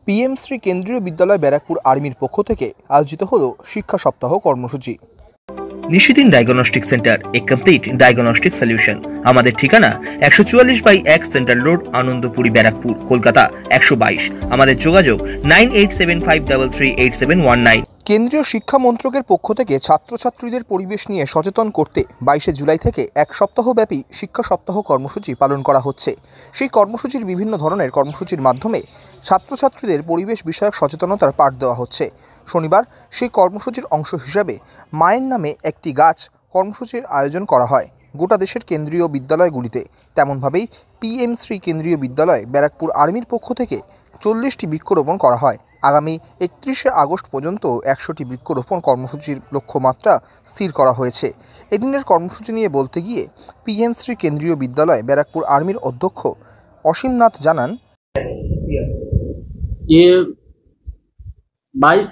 PM Shri কেন্দ্রীয় বিদ্যালয় ব্যারাকপুর আর্মির পক্ষ থেকে আয়োজিত হলো শিক্ষা সপ্তাহ কর্মসূচি। নিশিদিন ডায়াগনস্টিক সেন্টার, এ কমপ্লিট ডায়াগনস্টিক সলিউশন। আমাদের ঠিকানা 144/1 সেন্ট্রাল রোড, আনন্দপুরি, ব্যারাকপুর, কলকাতা 122। আমাদের যোগাযোগ 9875338719। কেন্দ্রীয় শিক্ষা মন্ত্রকের পক্ষ থেকে ছাত্রছাত্রীদের পরিবেশ নিয়ে সচেতন করতে 22শে জুলাই থেকে এক সপ্তাহব্যাপী শিক্ষা সপ্তাহ কর্মসূচি পালন করা হচ্ছে। সেই কর্মসূচির বিভিন্ন ধরনের কর্মসূচির মাধ্যমে ছাত্রছাত্রীদের পরিবেশ বিষয়ক সচেতনতার পাঠ দেওয়া হচ্ছে। শনিবার সেই কর্মসূচির অংশ হিসাবে মায়ের নামে একটি গাছ কর্মসূচির আয়োজন করা হয় গোটা দেশের কেন্দ্রীয় বিদ্যালয়গুলিতে। তেমনভাবেই পিএম শ্রী কেন্দ্রীয় বিদ্যালয় ব্যারাকপুর আর্মির পক্ষ থেকে 40টি বৃক্ষরোপণ করা হয়। আগামী 31শে আগস্ট পর্যন্ত 100টি বৃক্ষরোপণ কর্মসূচির লক্ষ্যমাত্রা স্থির করা হয়েছে। এদিনের কর্মসূচি নিয়ে বলতে গিয়ে পিএম শ্রী কেন্দ্রীয় বিদ্যালয় ব্যারাকপুর আর্মির অধ্যক্ষ অসীম নাথ জানান, ये 22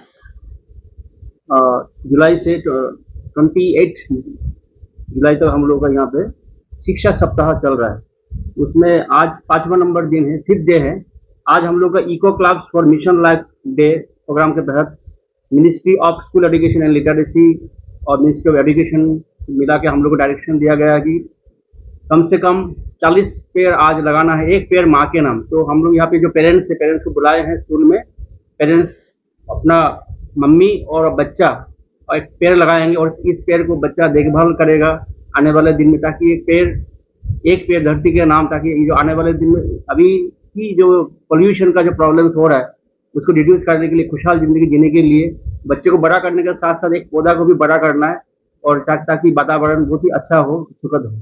जुलाई से 28 जुलाई तक हम लोग का यहाँ पे शिक्षा सप्ताह चल रहा है। उसमें आज 5वां नंबर दिन है, 5th डे है। आज हम लोग का eco clubs for mission life day program के तहत ministry of school education and literacy और मिनिस्ट्री ऑफ एजुकेशन मिला के हम लोग को डायरेक्शन दिया गया कि कम से कम 40 पेड़ आज लगाना है, एक पेड़ माँ के नाम। तो हम लोग यहाँ पे जो पेरेंट्स है, पेरेंट्स को बुलाए हैं स्कूल में। पेरेंट्स अपना मम्मी और बच्चा और एक पेड़ लगाएंगे और इस पेड़ को बच्चा देखभाल करेगा आने वाले दिन में, ताकि एक पेड़ धरती के नाम, ताकि जो आने वाले दिन में अभी की जो पोल्यूशन का जो प्रॉब्लम्स हो रहा है उसको रिड्यूस करने के लिए, खुशहाल जिंदगी जीने के लिए बच्चे को बड़ा करने के साथ साथ एक पौधा को भी बड़ा करना है, और ताकि वातावरण बहुत ही अच्छा हो, सुखद हो।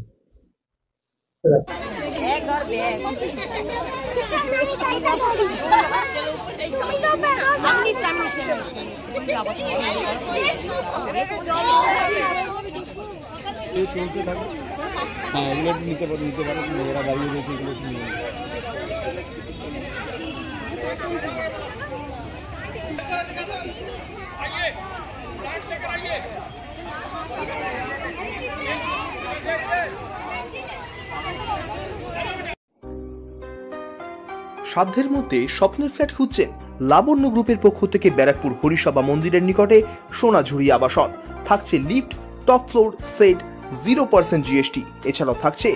সাধ্যের মধ্যে স্বপ্নের ফ্ল্যাট খুঁজছেন? লাবণ্য গ্রুপের পক্ষ থেকে ব্যারাকপুর হরিসভা মন্দিরের নিকটে সোনাঝুরি আবাসন। থাকছে lift, top floor, set, 0% GST. এছাড়াও থাকছে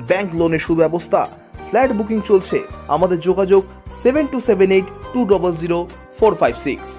ব্যাংক লোনের সুব্যবস্থা। ফ্ল্যাট বুকিং চলছে। আমাদের যোগাযোগ 7278200456।